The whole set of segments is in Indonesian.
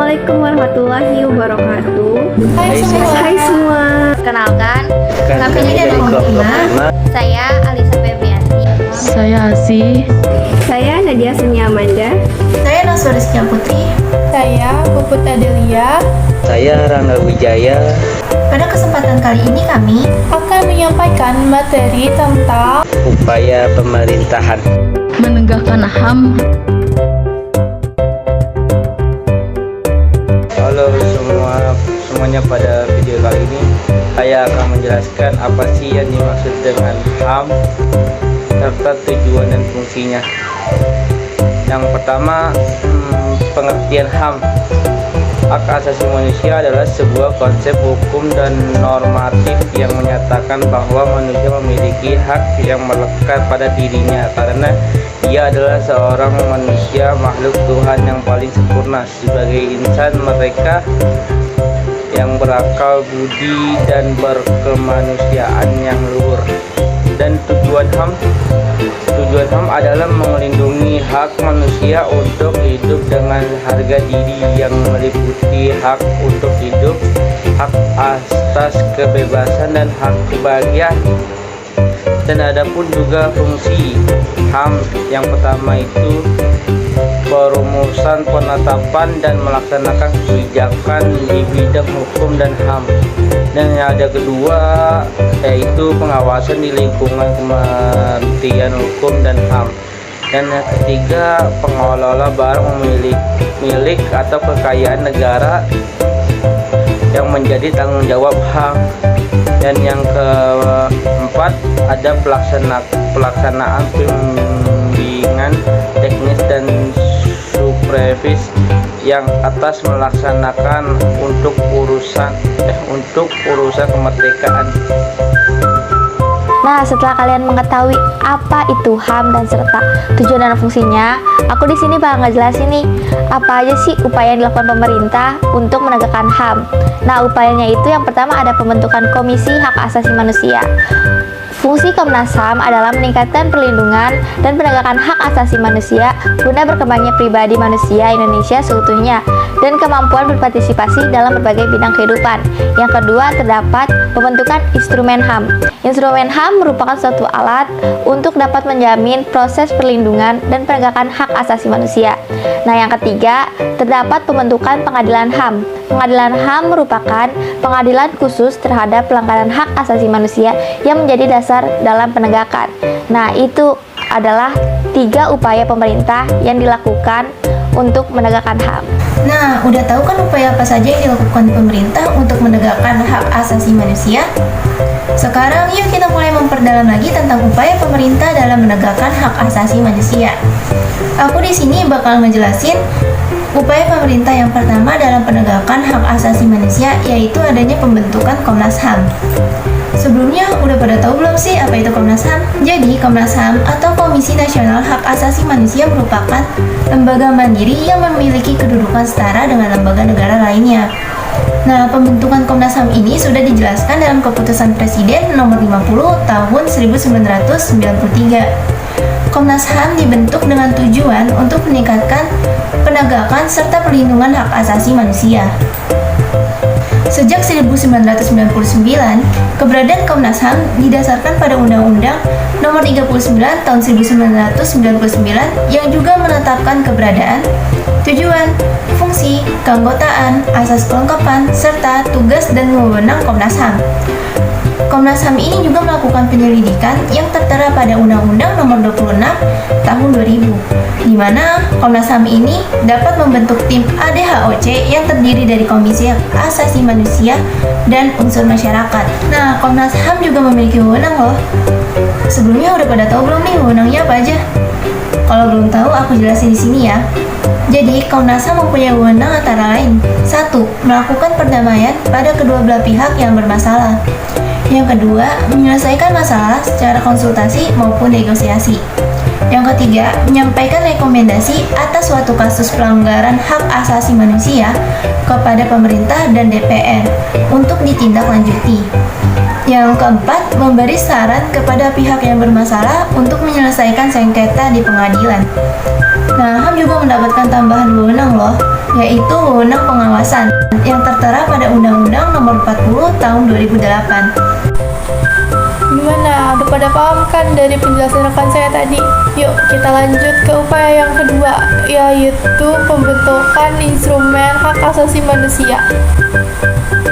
Assalamualaikum warahmatullahi wabarakatuh. Hai semua. Kenalkan, kami ini dari kelompok 5. Saya Alisa Febrianti. Saya Asi. Saya Nadia Sunia Amanda. Saya Naswarizkia Putri. Saya Puput Adelia. Saya Rangga Wijaya. Pada kesempatan kali ini kami Akan menyampaikan materi tentang Upaya pemerintahan menegakkan HAM. Halo semuanya, pada video kali ini saya akan menjelaskan apa sih yang dimaksud dengan HAM serta tujuan dan fungsinya. Yang pertama, pengertian HAM. Hak asasi manusia adalah sebuah konsep hukum dan normatif yang menyatakan bahwa manusia memiliki hak yang melekat pada dirinya karena ia adalah seorang manusia, makhluk Tuhan yang paling sempurna. Sebagai insan, mereka yang berakal budi dan berkemanusiaan yang luhur. Dan tujuan HAM adalah melindungi hak manusia untuk hidup dengan harga diri yang meliputi hak untuk hidup, hak atas kebebasan dan hak kebahagiaan. Dan ada pun juga fungsi HAM. Yang pertama itu perumusan, penetapan dan melaksanakan kebijakan di bidang hukum dan HAM. Dan yang ada kedua yaitu pengawasan di lingkungan Kementerian Hukum dan HAM. Dan yang ketiga, pengelola barang milik atau kekayaan negara yang menjadi tanggung jawab HAM. Dan yang keempat, ada pelaksanaan pembimbingan teknis dan supervis yang atas melaksanakan untuk urusan kemerdekaan. Nah, setelah kalian mengetahui apa itu HAM dan serta tujuan dan fungsinya, aku di sini bakal ngejelasin nih apa aja sih upaya yang dilakukan pemerintah untuk menegakkan HAM. Nah, upayanya itu yang pertama ada pembentukan Komisi Hak Asasi Manusia. Fungsi Komnas HAM adalah meningkatkan perlindungan dan penegakan hak asasi manusia guna berkembangnya pribadi manusia Indonesia seutuhnya dan kemampuan berpartisipasi dalam berbagai bidang kehidupan. Yang kedua, terdapat pembentukan instrumen HAM. Instrumen HAM merupakan suatu alat untuk dapat menjamin proses perlindungan dan penegakan hak asasi manusia. Nah, yang ketiga, terdapat pembentukan pengadilan HAM. Pengadilan HAM merupakan pengadilan khusus terhadap pelanggaran hak asasi manusia yang menjadi dasar dalam penegakan. Nah, itu adalah 3 upaya pemerintah yang dilakukan untuk menegakkan HAM. Nah, udah tahu kan upaya apa saja yang dilakukan pemerintah untuk menegakkan hak asasi manusia? Sekarang yuk kita mulai memperdalam lagi tentang upaya pemerintah dalam menegakkan hak asasi manusia. Aku di sini bakal ngejelasin upaya pemerintah yang pertama dalam penegakan hak asasi manusia, yaitu adanya pembentukan Komnas HAM. Sebelumnya, udah pada tahu belum sih apa itu Komnas HAM? Jadi, Komnas HAM atau Komisi Nasional Hak Asasi Manusia merupakan lembaga mandiri yang memiliki kedudukan setara dengan lembaga negara lainnya. Nah, pembentukan Komnas HAM ini sudah dijelaskan dalam Keputusan Presiden Nomor 50 Tahun 1993. Komnas HAM dibentuk dengan tujuan untuk meningkatkan penegakan serta perlindungan hak asasi manusia. Sejak 1999, keberadaan Komnas HAM didasarkan pada Undang-Undang Nomor 39 Tahun 1999 yang juga menetapkan keberadaan, tujuan, fungsi, keanggotaan, asas kelengkapan, serta tugas dan wewenang Komnas HAM. Komnas HAM ini juga melakukan penyelidikan yang tertera pada Undang-Undang Nomor 26 Tahun 2000, di mana Komnas HAM ini dapat membentuk tim ADHOC yang terdiri dari Komisi Hak Asasi Manusia dan unsur masyarakat. Nah, Komnas HAM juga memiliki wewenang loh. Sebelumnya udah pada tahu belum nih wewenangnya apa aja? Kalau belum tahu, aku jelasin di sini ya. Jadi, Komnas HAM mempunyai wewenang antara lain: 1. Melakukan perdamaian pada kedua belah pihak yang bermasalah. Yang kedua, menyelesaikan masalah secara konsultasi maupun negosiasi. Yang ketiga, menyampaikan rekomendasi atas suatu kasus pelanggaran hak asasi manusia kepada pemerintah dan DPR untuk ditindaklanjuti. Yang keempat, memberi saran kepada pihak yang bermasalah untuk menyelesaikan sengketa di pengadilan. Nah, HAM juga mendapatkan tambahan wewenang loh, yaitu wewenang pengawasan yang tertera pada Undang-Undang Nomor 40 Tahun 2008. Gimana? Udah pada paham kan dari penjelasan rekan saya tadi? Yuk kita lanjut ke upaya yang kedua, yaitu pembentukan instrumen hak asasi manusia.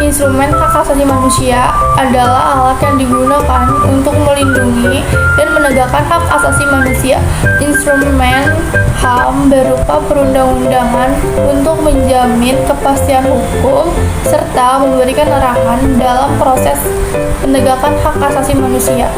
Instrumen hak asasi manusia adalah alat yang digunakan untuk melindungi dan menegakkan hak asasi manusia. Instrumen HAM berupa perundang-undangan untuk menjamin kepastian hukum serta memberikan arahan dalam proses penegakan hak asasi manusia.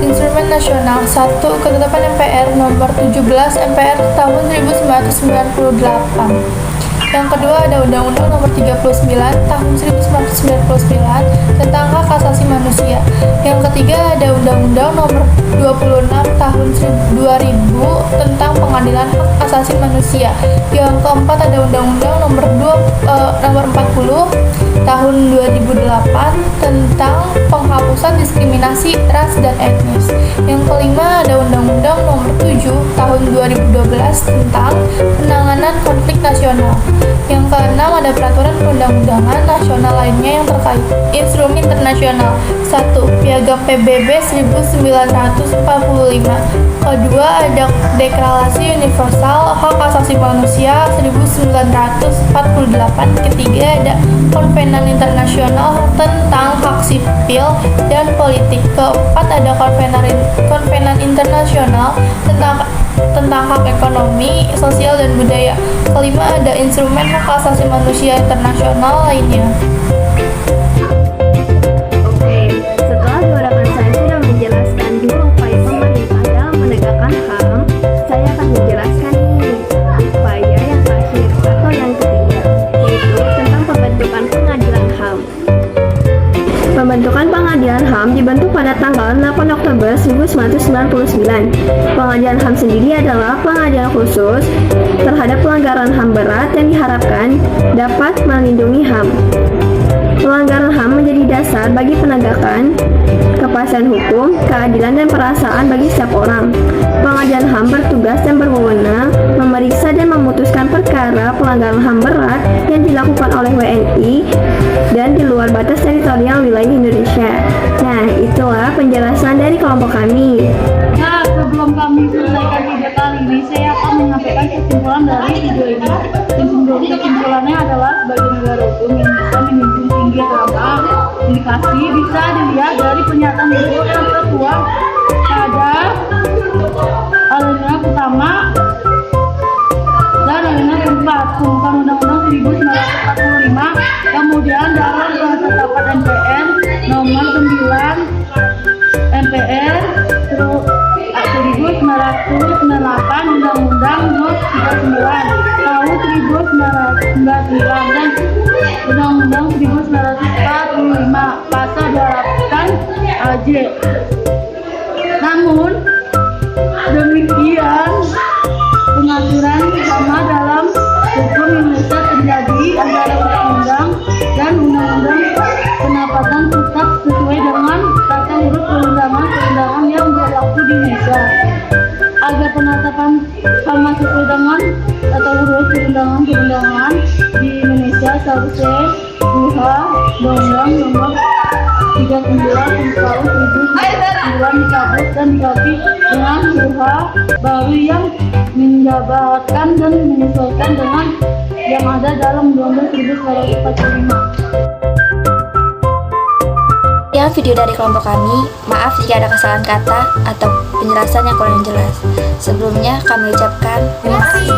Instrumen nasional 1. Ketetapan MPR nomor 17 MPR tahun 1998. Yang kedua ada Undang-Undang Nomor 39 Tahun 1999 tentang hak asasi manusia. Yang ketiga ada Undang-Undang Nomor 26 Tahun 2000 tentang pengadilan hak asasi manusia. Yang keempat ada Undang-Undang Nomor 40 Tahun 2008 tentang penghapusan diskriminasi ras dan etnis. Yang kelima ada Undang-Undang Nomor 7 Tahun 2012 tentang penanganan konflik nasional. Yang keenam ada peraturan perundang-undangan nasional lainnya yang terkait. Instrumen internasional 1. Piagam PBB 1945. Kedua ada Deklarasi Universal Hak Asasi Manusia 1948. Ketiga ada Konvenan Internasional tentang Hak Sipil dan Politik. Keempat ada Konvenan Internasional tentang hak ekonomi, sosial, dan budaya. Kelima ada instrumen hak asasi manusia internasional lainnya. Oke, setelah dua rekan saya sudah menjelaskan dua upaya pemerintah dalam menegakkan HAM, saya akan menjelaskan nih upaya yang terakhir atau yang ketiga, yaitu tentang pembentukan pengadilan HAM. Pembentukan pengadilan HAM dibentuk pada tanggal 8 Oktober 1999. Pengadilan HAM sendiri adalah pengadilan khusus terhadap pelanggaran HAM berat yang diharapkan dapat melindungi HAM. Pelanggaran HAM menjadi dasar bagi penegakan kepastian hukum, keadilan, dan perasaan bagi setiap orang. Pengadilan HAM bertugas dan berwenang memeriksa dan memutuskan perkara pelanggaran HAM berat yang dilakukan oleh WNI dan di luar batas teritorial wilayah Indonesia. Nah, itulah penjelasan dari kelompok kami. Nah, sebelum kami selesaikan video kali ini, saya akan menyampaikan kesimpulan dari video ini. Kesimpulannya adalah sebagai negara hukum yang bisa menjunjung tinggi agama, indikasi bisa dilihat dari pernyataan buku yang tertuang pada alinea pertama dan alinea keempat tentang Undang-Undang 1945. Kemudian dalam ketetapan MPR nomor 9 MPR 1998 Undang-Undang Nomor 39 Tahun 1999 dan Undang-Undang 1945 Pasal 28 AJ. Namun demikian pengaturan sama dalam hukum Indonesia terjadi antara undang-undang dan undang-undang penempatan tetap sesuai dengan tata urut perundangan yang berlaku di Indonesia. Agar penetapan HAM sesuai dengan tata urut perundangan di Indonesia seharusnya Undang-Undang Nomor 39 Tahun 2009 dicabut dan diganti dengan baru yang menjabarkan dan menyesuaikan dengan yang ada dalam Undang-Undang 1945. Sekian video dari kelompok kami. Maaf jika ada kesalahan kata atau penjelasan yang kurang jelas. Sebelumnya kami ucapkan terima kasih.